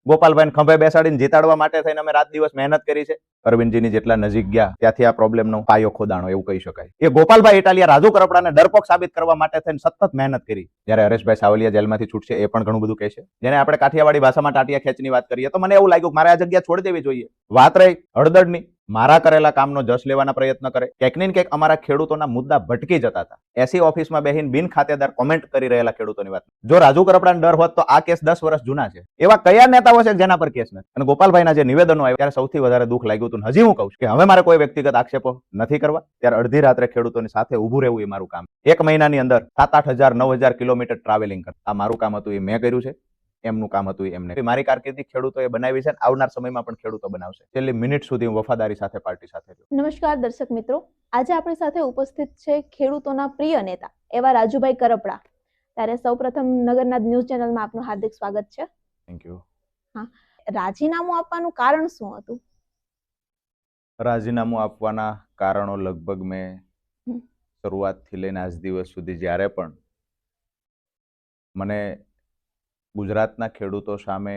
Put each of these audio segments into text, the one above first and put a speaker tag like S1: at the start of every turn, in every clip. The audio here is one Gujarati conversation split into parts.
S1: ગોપાલભાઈને ખંભે બેસાડીને જીતાડવા માટે થઈને અમે રાત દિવસ મહેનત કરી છે. અરવિંદજીની જેટલા નજીક ગયા ત્યાંથી આ પ્રોબ્લેમનો પાયો ખોદાણો એવું કહી શકાય. એ ગોપાલભાઈ ઇટાલિયા રાજુ કરપડાને ડરપોક સાબિત કરવા માટે થઈને સતત મહેનત કરી. જ્યારે હરેશભાઈ સાવલિયા જેલમાંથી છૂટશે એ પણ ઘણું બધું કહેશે. જેને આપણે કાઠિયાવાડી ભાષામાં ટાટિયા ખેંચની વાત કરીએ તો મને એવું લાગ્યું મારે આ જગ્યા છોડી દેવી જોઈએ. વાત રહી હળદરની, મારા કરેલા કામનો જશ લેવાના પ્રયત્ન કરે. ક્યાંક ને ક્યાંક અમારા ખેડૂતોના મુદ્દા ભટકી જતા હતા. એસી ઓફિસમાં બેહીને બિન ખાતેદાર કોમેન્ટ કરી રહેલા ખેડૂતોની વાત. જો રાજુ કરપડાને ડર હોત તો આ કેસ 10 વર્ષ જૂના છે. એવા કયા નેતાઓ છે જેના પર કેસ નથી? અને ગોપાલભાઈના જે નિવેદનો આવ્યા ત્યારે સૌથી વધારે દુઃખ લાગ્યું હતું. હજી હું કહું છું કે હવે મારે કોઈ વ્યક્તિગત આક્ષેપો નથી કરવા. ત્યારે અડધી રાત્રે ખેડૂતોની સાથે ઊભું રહેવું એ મારું કામ. 1 મહિનાની અંદર 7-8 હજાર 9 હજાર કિલોમીટર ટ્રાવેલિંગ કરતા આ મારું કામ હતું, એ મેં કર્યું છે. એમનું કામ હતું એમને. મારી કારકિર્દી ખેડૂતોએ બનાવી છે, આવનાર સમયમાં પણ ખેડૂતો બનાવશે. છેલ્લી મિનિટ સુધી હું વફાદારી સાથે પાર્ટી સાથે રહ્યો.
S2: નમસ્કાર દર્શક મિત્રો, આજે આપણી સાથે ઉપસ્થિત છે ખેડૂતોના પ્રિય નેતા એવા રાજુભાઈ કરપડા. ત્યારે સૌપ્રથમ નગરના ન્યૂઝ ચેનલમાં આપનું હાર્દિક સ્વાગત છે.
S1: Thank you.
S2: હા, રાજીનામું આપવાનું કારણ શું હતું?
S1: રાજીનામું આપવાના કારણો લગભગ મેં શરૂઆતથી લઈને આજ દિવસ સુધી જ્યારે પણ મને ગુજરાતના ખેડૂતો સામે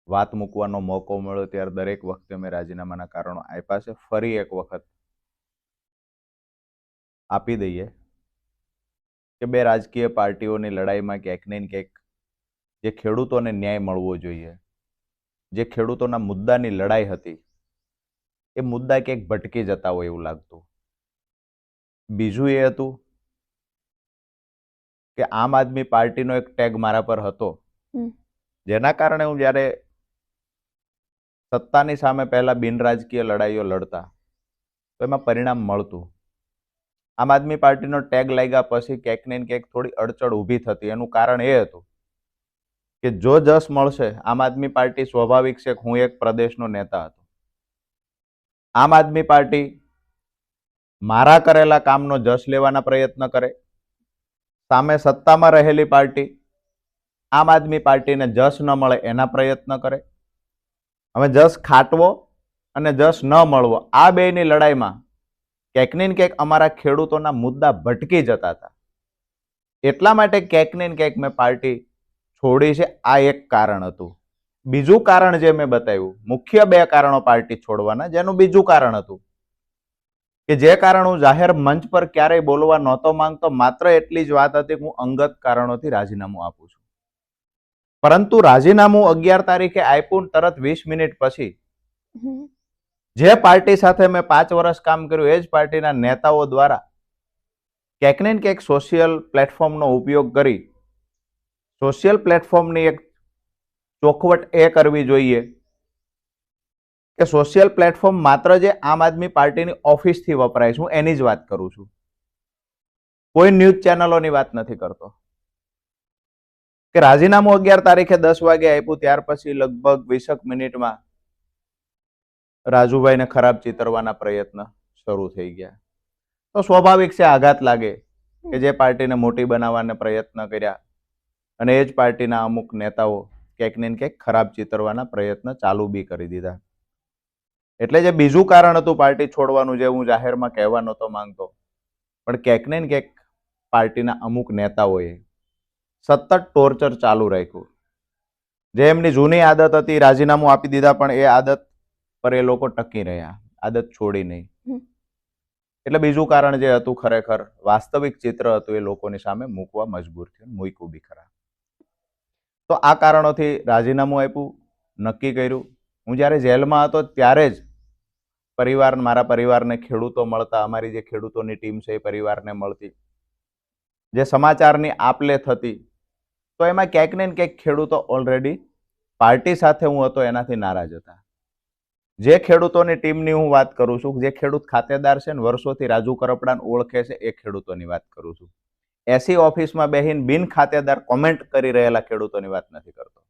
S1: વાત મૂકવાનો મોકો મળ્યો ત્યારે દરેક વખતે મેં રાજીનામાના કારણો આપ્યા છે. ફરી એક વખત આપી દઈએ કે બે રાજકીય પાર્ટીઓની લડાઈમાં ક્યાંક ને ક્યાંક જે ખેડૂતોને ન્યાય મળવો જોઈએ, જે ખેડૂતોના મુદ્દાની લડાઈ હતી, એ મુદ્દા ક્યાંક ભટકી જતા હોય એવું લાગતું. બીજું એ હતું કે આમ આદમી પાર્ટીનો એક ટેગ મારા પર હતો, જેના કારણે હું જ્યારે સત્તાની સામે પહેલા બિનરાજકીય લડાઈઓ લડતા તો એમાં પરિણામ મળતું. આમ આદમી પાર્ટીનો ટેગ લાગ્યા પછી ક્યાંક ને ક્યાંક થોડી અડચણ ઊભી થતી. એનું કારણ એ હતું કે જો જશ મળશે, આમ આદમી પાર્ટી સ્વાભાવિક છે, હું એક પ્રદેશનો નેતા હતો. આમ આદમી પાર્ટી મારા કરેલા કામનો જશ લેવાના પ્રયત્ન કરે. સામે સત્તામાં રહેલી પાર્ટી આમ આદમી પાર્ટીને જશ ન મળે એના પ્રયત્ન કરે. હવે જશ ખાટવો અને જશ ન મળવો, આ બેની લડાઈમાં ક્યાંક ને ક્યાંક અમારા ખેડૂતોના મુદ્દા ભટકી જતા હતા. એટલા માટે ક્યાંક ને ક્યાંક મેં પાર્ટી છોડી છે. આ એક કારણ હતું. બીજું કારણ જે મેં બતાવ્યું, મુખ્ય 2 કારણો પાર્ટી છોડવાના, જેનું બીજું કારણ હતું કે જે કારણ હું જાહેર મંચ પર ક્યારેય બોલવા નહોતો માંગતો. માત્ર એટલી જ વાત હતી કે હું અંગત કારણોથી રાજીનામું આપું છું. પરંતુ રાજીનામું 11 તારીખે આપ્યું, તરત 20 મિનિટ પછી જે પાર્ટી સાથે મેં 5 વર્ષ કામ કર્યું એ જ પાર્ટીના નેતાઓ દ્વારા ક્યાંક ને ક્યાંક સોશિયલ પ્લેટફોર્મનો ઉપયોગ કરી, સોશિયલ પ્લેટફોર્મની એક ચોખવટ એ કરવી જોઈએ કે સોશિયલ પ્લેટફોર્મ માત્ર જે આમ આદમી પાર્ટીની ઓફિસથી વપરાય છે, હું એની જ વાત કરું છું. કોઈ ન્યૂઝ ચેનલોની વાત નથી કરતો. કે રાજીનામું 11 તારીખે 10 વાગે આપ્યું, ત્યાર પછી લગભગ 20 મિનિટમાં રાજુભાઈને ખરાબ ચિતરવાના પ્રયત્ન શરૂ થઈ ગયા. તો સ્વાભાવિક છે આઘાત લાગે કે જે પાર્ટીને મોટી બનાવવાના પ્રયત્ન કર્યા અને એ જ પાર્ટીના અમુક નેતાઓ ક્યાંક ને ક્યાંક ખરાબ ચિતરવાના પ્રયત્ન ચાલુ બી કરી દીધા. એટલે જે બીજું કારણ હતું પાર્ટી છોડવાનું, જે હું જાહેરમાં કહેવા નહોતો માંગતો, પણ ક્યાંક ને ક્યાંક પાર્ટીના અમુક નેતાઓએ સતત ટોર્ચર ચાલુ રાખ્યું. જે એમની જૂની આદત હતી, રાજીનામું આપી દીધા, પણ એ આદત પર એ લોકો ટકી રહ્યા, આદત છોડી નહીં. એટલે બીજું કારણ જે હતું, ખરેખર વાસ્તવિક ચિત્ર હતું, એ લોકોની સામે મૂકવા મજબૂર થયું, મૂક્યું બી ખરા. તો આ કારણોથી રાજીનામું આપ્યું, નક્કી કર્યું. હું જ્યારે જેલમાં હતો ત્યારે જ મારા પરિવારને ખેડૂતો મળતા, અમારી જે ખેડૂતોની ટીમ છે એ પરિવારને મળતી, જે સમાચારની આપ-લે થતી, તો એમાં ક્યાંક ને ક્યાંક ખેડૂતો ઓલરેડી પાર્ટી સાથે હું હતો એનાથી નારાજ હતા. જે ખેડૂતોની ટીમની હું વાત કરું છું, જે ખેડૂત ખાતેદાર છે ને વર્ષોથી રાજુ કરપડાને ઓળખે છે, એ ખેડૂતોની વાત કરું છું. એસી ઓફિસમાં બેહીને બિન ખાતેદાર કોમેન્ટ કરી રહેલા ખેડૂતોની વાત નથી કરતો.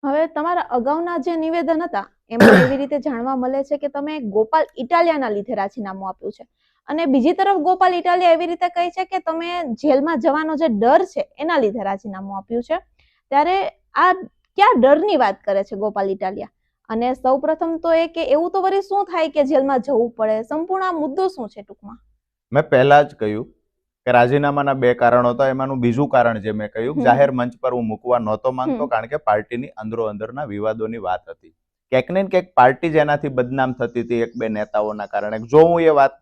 S2: હવે તમારા અગાઉના જે નિવેદન હતા એમાં એવી રીતે જાણવા મળે છે કે તમે ગોપાલ ઇટાલિયાના લીધે રાજીનામું આપ્યું છે, અને બીજી તરફ ગોપાલ ઇટાલિયા એવી રીતે કહે છે કે તમે જેલમાં જવાનો જે ડર છે એના લીધે રાજીનામું આપ્યું છે. ત્યારે આ ક્યાં ડરની વાત કરે છે ગોપાલ ઇટાલિયા? અને સૌપ્રથમ તો એ કે એવું તો વળી શું થાય કે જેલમાં જવું પડે? સંપૂર્ણ મુદ્દો શું છે ટૂંકમાં?
S1: મેં પહેલા જ કહ્યું કે રાજીનામાના બે કારણો હતા. એમાંનું બીજું કારણ જે મેં કહ્યું, જાહેર મંચ પર હું મૂકવા નહોતો માંગતો, કારણ કે પાર્ટીની અંદરોઅંદરના વિવાદોની વાત હતી. ક્યાંક ને ક્યાંક પાર્ટી જેનાથી બદનામ થતી હતી એક બે નેતાઓના કારણે, જો હું એ વાત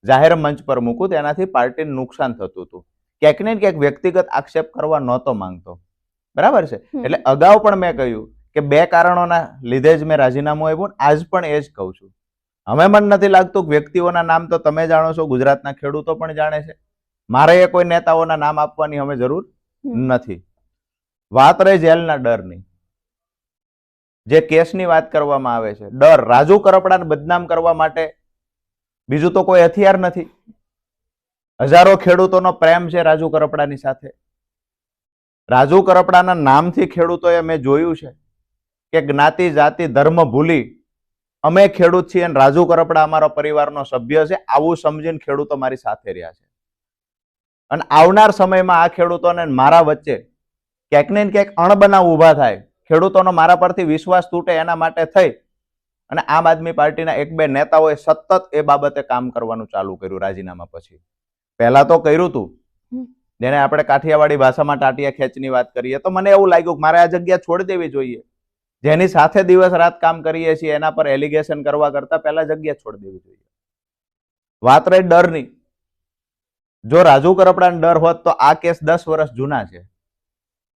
S1: જાહેર મંચ પર મૂકું તો એનાથી પાર્ટીને નુકસાન થતું હતું. ક્યાંક ને ક્યાંક વ્યક્તિગત આક્ષેપ કરવા નહોતો માંગતો. બરાબર છે. એટલે અગાઉ પણ મેં કહ્યું કે બે કારણોના લીધે જ મેં રાજીનામું આપ્યું. આજ પણ એ જ કહું છું. હવે મને નથી લાગતું કે વ્યક્તિઓના નામ તો તમે જાણો છો, ગુજરાતના ખેડૂતો પણ જાણે છે. મારે એ કોઈ નેતાઓના નામ આપવાની હવે જરૂર નથી. વાત રહી જેલના ડરની, જે કેસની વાત કરવામાં આવે છે, ડર. રાજુ કરપડાને બદનામ કરવા માટે બીજું તો કોઈ હથિયાર નથી. હજારો ખેડૂતોનો પ્રેમ છે રાજુ કરપડાની સાથે. રાજુ કરપડાના નામથી ખેડૂતોએ મેં જોયું છે કે જ્ઞાતિ જાતિ ધર્મ ભૂલી અમે ખેડૂત છીએ અને રાજુ કરપડા અમારો પરિવારનો સભ્ય છે, આવું સમજીને ખેડૂતો મારી સાથે રહ્યા છે. અને આવનાર સમયમાં આ ખેડૂતોને મારા વચ્ચે ક્યાંક ને ક્યાંક અણબનાવ ઉભા થાય, ખેડૂતોનો મારા પરથી વિશ્વાસ તૂટે, એના માટે થઈ અને આમ આદમી પાર્ટીના એક બે નેતાઓએ સતત એ બાબતે કામ કરવાનું ચાલુ કર્યું. રાજીનામા પછી પહેલા તો કર્યું હતું, જેને આપણે કાઠિયાવાડી ભાષામાં ટાટિયા ખેંચની વાત કરીએ, તો મને એવું લાગ્યું કે મારે આ જગ્યા છોડી દેવી જોઈએ. જેની સાથે દિવસ રાત કામ કરીએ છીએ એના પર એલિગેશન કરવા કરતા પહેલા જગ્યા છોડી દેવી જોઈએ. વાત રહી ડરની, જો રાજુ કરપડાને ડર હોત તો આ કેસ 10 વર્ષ જૂના છે.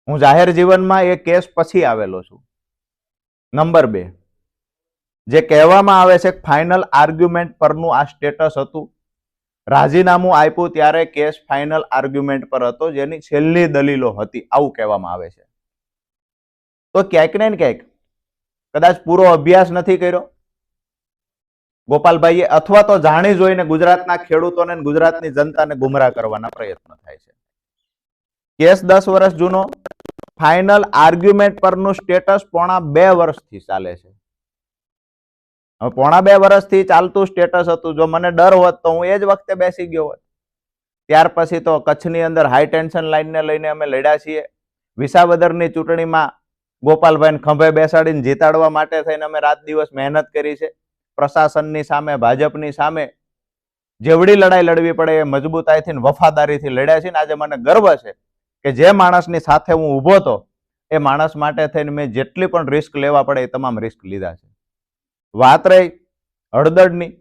S1: હું જાહેર જીવનમાં એ કેસ પછી આવેલો છું. નંબર 2, જે કહેવામાં આવે છે ફાઇનલ આર્ગ્યુમેન્ટ પરનું આ સ્ટેટસ હતું. રાજીનામું આપ્યું ત્યારે કેસ ફાઇનલ આર્ગ્યુમેન્ટ પર હતો, જેની છેલ્લી દલીલો હતી, આવું કહેવામાં આવે છે. તો ક્યાંક ને ક્યાંક કદાચ પૂરો અભ્યાસ નથી કર્યો ગોપાલભાઈએ, અથવા તો જાણી જોઈને ગુજરાતના ખેડૂતોને ગુજરાતની જનતાને ગુમરાહ કરવાના પ્રયત્ન થાય છે. કેસ 10 વર્ષ જૂનો, ફાઇનલ આર્ગ્યુમેન્ટ પરનું સ્ટેટસ પોણા 2 વર્ષથી ચાલે છે. હવે પોણા 2 વર્ષથી ચાલતું સ્ટેટસ હતું. જો મને ડર હોત તો હું એ જ વખતે બેસી ગયો હોત. ત્યાર પછી તો કચ્છની અંદર હાઈ ટેન્શન લાઈનને લઈને અમે લડ્યા છીએ. વિસાવદરની ચૂંટણીમાં ગોપાલભાઈને ખંભે બેસાડીને જીતાડવા માટે થઈને અમે રાત દિવસ મહેનત કરી છે. પ્રશાસનની સામે, ભાજપની સામે જેવડી લડાઈ લડવી પડે એ મજબૂતાઈથી વફાદારીથી લડ્યા છે. આજે મને ગર્વ છે કે જે માણસની સાથે હું ઊભો હતો એ માણસ માટે થઈને મેં જેટલી પણ રિસ્ક લેવા પડે એ તમામ રિસ્ક લીધા છે. વાત રહી હળદરની,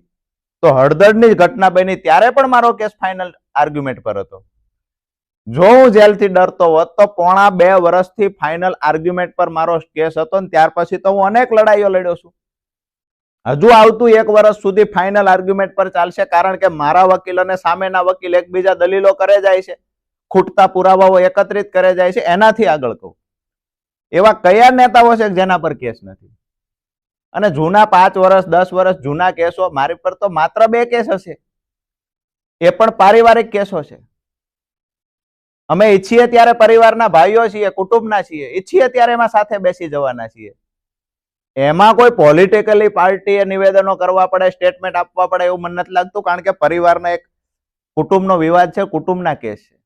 S1: તો હળદરની ઘટના બની ત્યારે પણ મારો કેસ ફાઇનલ આર્ગ્યુમેન્ટ પર હતો. જો હું જેલથી ડરતો હોત તો પોણા 2 વર્ષથી ફાઇનલ આર્ગ્યુમેન્ટ પર મારો કેસ હતો, ને ત્યાર પછી તો હું અનેક લડાઈઓ લડ્યો છું. હજુ આવતું 1 વર્ષ સુધી ફાઇનલ આર્ગ્યુમેન્ટ પર ચાલશે, કારણ કે મારા વકીલ અને સામેના વકીલ એકબીજા દલીલો કરે જાય છે, ખૂટતા પુરાવાઓ એકત્રિત કરે જાય છે. એનાથી આગળ કહું, એવા કયા નેતાઓ છે જેના પર કેસ નથી? અને જૂના 5 વર્ષ 10 વર્ષ જૂના કેસો, મારી પર તો માત્ર 2 કેસ હશે, એ પણ પારિવારિક કેસો છે. અમે ઈચ્છીએ ત્યારે પરિવારના ભાઈઓ છીએ, કુટુંબના છીએ, ઈચ્છીએ ત્યારે એમાં સાથે બેસી જવાના છીએ. એમાં કોઈ પોલિટિકલી પાર્ટીએ નિવેદનો કરવા પડે, સ્ટેટમેન્ટ આપવા પડે એવું મને નથી લાગતું, કારણ કે પરિવારના એક કુટુંબનો વિવાદ છે, કુટુંબના કેસ છે.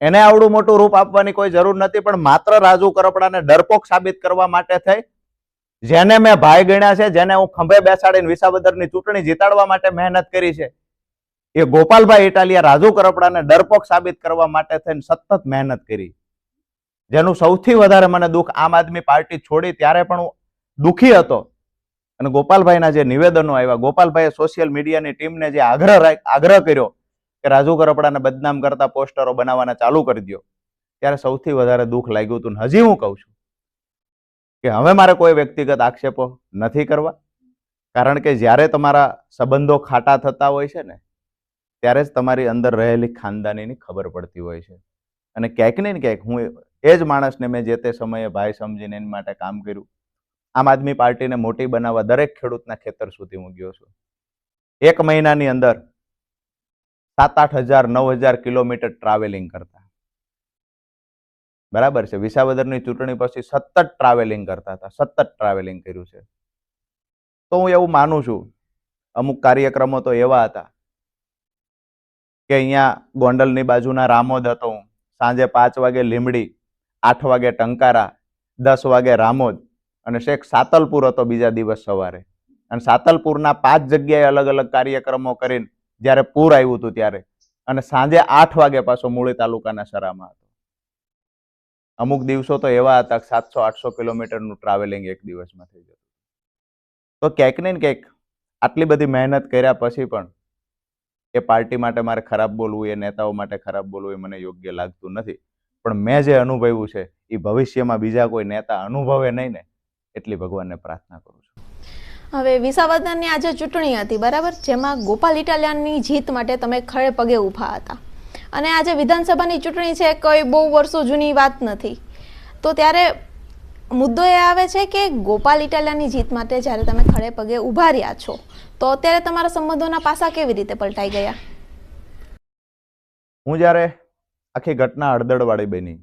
S1: એને આવડું મોટું રૂપ આપવાની કોઈ જરૂર નથી. પણ માત્ર રાજુ કરપડાને ડરપોક સાબિત કરવા માટે થઈ, જેને મેં ભાઈ ગણ્યા છે, જેને હું ખંભે બેસાડીને વિસાવદરની ચૂંટણી જીતાડવા માટે મહેનત કરી છે, એ ગોપાલભાઈ ઇટાલિયા રાજુ કરપડાને ડરપોક સાબિત કરવા માટે થઈને સતત મહેનત કરી. જેનું સૌથી વધારે મને દુઃખ, આમ આદમી પાર્ટી છોડી ત્યારે પણ હું દુઃખી હતો. અને ગોપાલભાઈના જે નિવેદનો આવ્યા, ગોપાલભાઈએ સોશિયલ મીડિયાની ટીમને જે આગ્રહ કર્યો કે રાજુ કરપડાને બદનામ કરતા પોસ્ટરો બનાવવાના ચાલુ કરી દો, ત્યારે સૌથી વધારે દુઃખ લાગ્યું હતું. હજી હું કહું છું કે હવે મારે કોઈ વ્યક્તિગત આક્ષેપો નથી કરવા, કારણ કે જ્યારે તમારા સંબંધો ખાટા થતા હોય છે ને, ત્યારે જ તમારી અંદર રહેલી ખાનદાનીની ખબર પડતી હોય છે. અને ક્યાંક ને ક્યાંક હું એ જ માણસને મેં જે તે સમયે ભાઈ સમજીને એની માટે કામ કર્યું. આમ આદમી પાર્ટીને મોટી બનાવવા દરેક ખેડૂતના ખેતર સુધી હું ગયો છું. 1 મહિનાની અંદર 7-8 હજાર 9,000 કિલોમીટર ટ્રાવેલિંગ કરતા. બરાબર છે. વિસાવદરની ચૂંટણી પછી સતત ટ્રાવેલિંગ કરતા હતા, સતત ટ્રાવેલિંગ કર્યું છે. તો હું એવું માનું છું, અમુક કાર્યક્રમો તો એવા હતા કે અહીંયા ગોંડલની બાજુના રામોદ હતો, સાંજે 5 વાગે લીમડી, 8 વાગે ટંકારા, 10 વાગે રામોદ, અને શેખ સાતલપુર હતો બીજા દિવસ સવારે. અને સાતલપુરના 5 જગ્યાએ અલગ અલગ કાર્યક્રમો કરીને જ્યારે પૂર આવ્યું હતું ત્યારે, અને સાંજે 8 વાગે પાછો મૂળી તાલુકાના સરામાં હતો. અમુક દિવસો તો એવા હતા કે 700-800 કિલોમીટરનું ટ્રાવેલિંગ એક દિવસમાં થઈ જતું. તો ક્યાંક ને ક્યાંક આટલી બધી મહેનત કર્યા પછી પણ એ પાર્ટી માટે મારે ખરાબ બોલવું, એ નેતાઓ માટે ખરાબ બોલવું એ મને યોગ્ય લાગતું નથી. પણ મેં જે અનુભવ્યું છે એ ભવિષ્યમાં બીજા કોઈ નેતા અનુભવે નહીં ને એટલી ભગવાનને પ્રાર્થના કરું છું.
S2: હવે વિસાવદરની આજે ચૂંટણી હતી, બરાબર, જેમાં ગોપાલ ઇટાલિયાની જીત માટે તમે ખડે પગે ઊભા હતા, અને આજે વિધાનસભાની ચૂંટણી છે, કોઈ બહુ વર્ષો જૂની વાત નથી. તો ત્યારે મુદ્દો એ આવે છે કે ગોપાલ ઇટાલિયાની જીત માટે જ્યારે તમે ખડે પગે ઊભા રહ્યા છો, તો અત્યારે તમારા સંબંધોના પાસા કેવી રીતે પલટાઈ ગયા?
S1: હું જ્યારે આખી ઘટના અડદડવાળી બની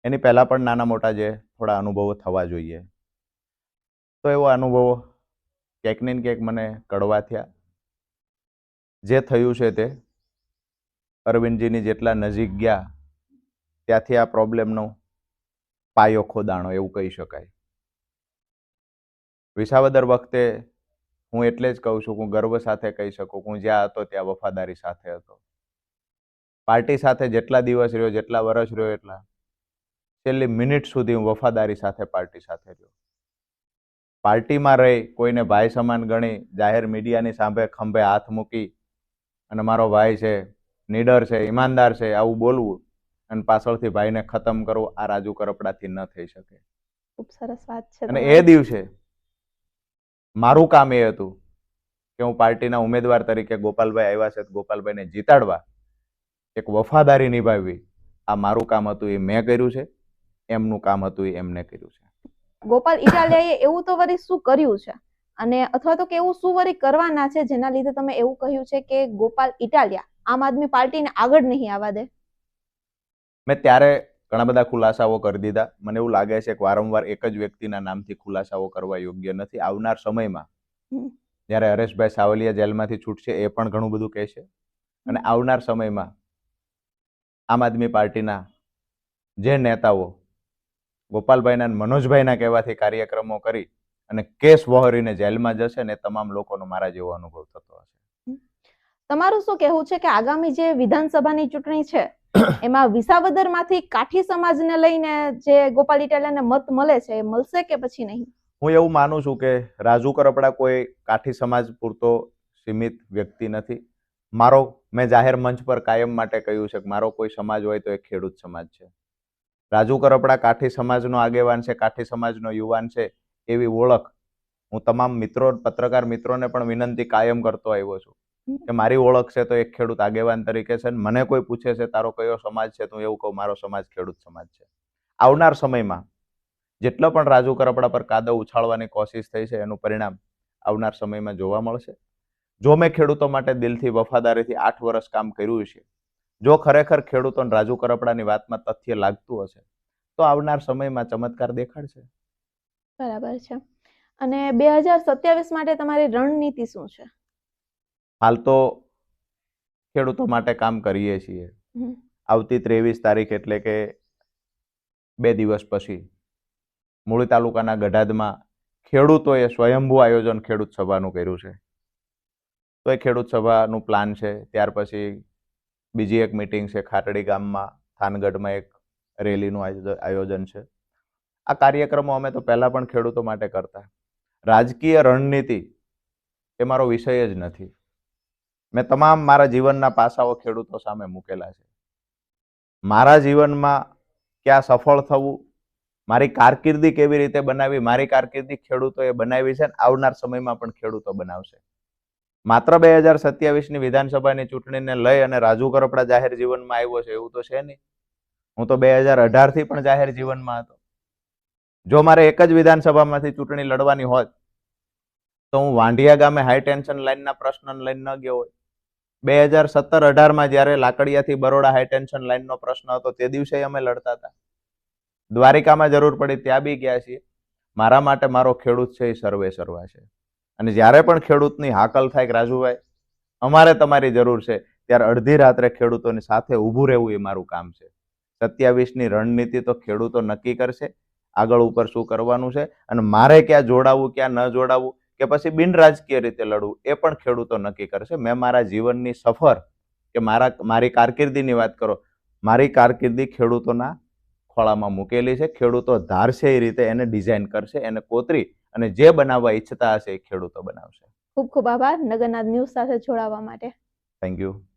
S1: એની પહેલા પણ નાના મોટા જે થોડા અનુભવો થવા જોઈએ, તો એવો અનુભવો ક્યાંક ને ક્યાંક મને કડવા થયા. જે થયું છે તે અરવિંદજીની જેટલા નજીક ગયા ત્યાંથી આ પ્રોબ્લેમનો પાયો ખોદાણો એવું કહી શકાય. વિસાવદર વખતે હું એટલે જ કહું છું, હું ગર્વ સાથે કહી શકું, હું જ્યાં હતો ત્યાં વફાદારી સાથે હતો. પાર્ટી સાથે જેટલા દિવસ રહ્યો, જેટલા વર્ષ રહ્યો, એટલા છેલ્લી મિનિટ સુધી હું વફાદારી સાથે પાર્ટી સાથે રહ્યો. પાર્ટીમાં રહી કોઈને ભાઈ સમાન ગણી જાહેર મીડિયાની સામે ખંભે હાથ મૂકી અને મારો ભાઈ છે, નીડર છે, ઈમાનદાર છે આવું બોલવું અને પાછળથી ભાઈને ખતમ કરવો, આ રાજુ કરપડાથી ન થઈ શકે.
S2: ખૂબ સરસ વાત છે.
S1: અને એ દિવસે મારું કામ એ હતું કે હું પાર્ટીના ઉમેદવાર તરીકે ગોપાલભાઈ આવ્યા છે, ગોપાલભાઈને જીતાડવા એક વફાદારી નિભાવવી, આ મારું કામ હતું, એ મેં કર્યું છે. એમનું કામ હતું, એ એમને કર્યું છે.
S2: ગોપાલ ઇટાલિયાએ એવું તો વળી શું કર્યું છે, અને અથવા તો કે એવું શું વળી કરવાના છે જેના લીધે તમે એવું કહ્યું છે કે ગોપાલ ઇટાલિયા આમ આદમી પાર્ટીને આગળ નહીં આવવા દે?
S1: મેં ત્યારે ઘણા બધા ખુલાસાઓ કરી દીધા. મને એવું લાગે છે કે વારંવાર એક જ વ્યક્તિના નામથી ખુલાસાઓ કરવા યોગ્ય નથી. આવનાર સમયમાં જ્યારે હરેશભાઈ સાવલિયા જેલમાંથી છૂટશે એ પણ ઘણું બધું કહેશે, અને આવનાર સમયમાં આમ આદમી પાર્ટીના જે નેતાઓ ગોપાલભાઈના અને મનોજભાઈના કહેવાથી કાર્યક્રમો કરી અને કેસ વહોરીને જેલમાં જશે ને તમામ લોકોનો મારા જેવો અનુભવ થતો હશે.
S2: તમારું શું કહેવું છે કે આગામી જે વિધાનસભાની ચૂંટણી છે એમાં વિસાવદરમાંથી કાઠી સમાજને લઈને જે ગોપાલ ઇટાલિયાને મત મળે છે એ મળશે કે પછી નહીં?
S1: હું એવું માનું છું કે રાજુ કરપડા કોઈ કાઠી સમાજ પૂરતો સીમિત વ્યક્તિ નથી. મેં જાહેર મંચ પર કાયમ માટે કહ્યું છે કે મારો કોઈ સમાજ હોય તો એ ખેડૂત સમાજ છે. રાજુ કરપડા કાઠી સમાજનો આગેવાન છે, કાઠી સમાજનો યુવાન છે, એવી ઓળખ હું તમામ મિત્રો, પત્રકાર મિત્રોને પણ વિનંતી કાયમ કરતો આવ્યો છું કે મારી ઓળખ છે તો એક ખેડૂત આગેવાન તરીકે છે. મને કોઈ પૂછે છે તારો કયો સમાજ છે, તો એવું કહું મારો સમાજ ખેડૂત સમાજ છે. આવનાર સમયમાં જેટલો પણ રાજુ કરપડા પર કાદવ ઉછાળવાની કોશિશ થઈ છે એનું પરિણામ આવનાર સમયમાં જોવા મળશે. જો મેં ખેડૂતો માટે દિલથી વફાદારીથી 8 વર્ષ કામ કર્યું છે, જો ખરેખર ખેડૂતોને રાજુ કરપડાની વાતમાં તથ્ય લાગતું હશે તો આવનાર સમયમાં ચમત્કાર દેખાડશે.
S2: બરાબર છે. અને 2027 માટે તમારી રણનીતિ શું છે?
S1: હાલ તો ખેડૂતો માટે કામ કરીએ છીએ. આવતી 23 તારીખ એટલે કે 2 દિવસ પછી મૂળી તાલુકાના ગઢાદમાં ખેડૂતોએ સ્વયંભૂ આયોજન ખેડૂત સભાનું કર્યું છે. તો એ ખેડૂત સભાનું પ્લાન છે. ત્યાર પછી બીજી એક મીટિંગ છે ખાટડી ગામમાં, થાનગઢમાં એક રેલીનું આયોજન છે. આ કાર્યક્રમો અમે તો પહેલા પણ ખેડૂતો માટે કરતા. રાજકીય રણનીતિ એ મારો વિષય જ નથી. મેં તમામ મારા જીવનના પાસાઓ ખેડૂતો સામે મૂકેલા છે. મારા જીવનમાં ક્યાં સફળ થવું, મારી કારકિર્દી કેવી રીતે બનાવી, મારી કારકિર્દી ખેડૂતોએ બનાવી છે, આવનાર સમયમાં પણ ખેડૂતો બનાવશે. માત્ર 2027ની વિધાનસભાની ચૂંટણીને લઈ અને રાજુ કરપડા જાહેર જીવનમાં આવ્યો છે એવું તો છે નહીં. હું તો 2018થી પણ જાહેર જીવનમાં હતો. જો મારે એક જ વિધાનસભામાંથી ચૂંટણી લડવાની હોત તો હું વાંઢિયા ગામે હાઈ ટેન્શન લાઈનના પ્રશ્નને લઈને ન ગયો હોય. 2017-18માં જ્યારે લાકડિયાથી બરોડા હાઈ ટેન્શન લાઈનનો પ્રશ્ન હતો તે દિવસે અમે લડતા હતા. દ્વારિકામાં જરૂર પડી ત્યાં બી ગયા છીએ. મારા માટે મારો ખેડૂત છે એ સર્વે સર્વા છે. અને જ્યારે પણ ખેડૂતની હાકલ થાય કે રાજુભાઈ અમારે તમારી જરૂર છે, ત્યારે અડધી રાત્રે ખેડૂતોની સાથે ઊભું રહેવું એ મારું કામ છે. 27ની રણનીતિ તો ખેડૂતો નક્કી કરશે, આગળ ઉપર શું કરવાનું છે, અને મારે ક્યાં જોડાવું ક્યાં ન જોડાવું કે પછી બિન રાજકીય રીતે લડવું એ પણ ખેડૂતો નક્કી કરશે. મેં મારા જીવનની સફર કે મારી કારકિર્દીની વાત કરો, મારી કારકિર્દી ખેડૂતોના ખોળામાં મૂકેલી છે. ખેડૂતો ધારશે એ રીતે એને ડિઝાઇન કરશે, એને કોતરી અને જે બનાવવા ઈચ્છતા હશે એ ખેડૂતો બનાવશે.
S2: ખૂબ ખૂબ આભાર નગરનાથ ન્યૂઝ સાથે જોડાવા માટે.
S1: Thank you.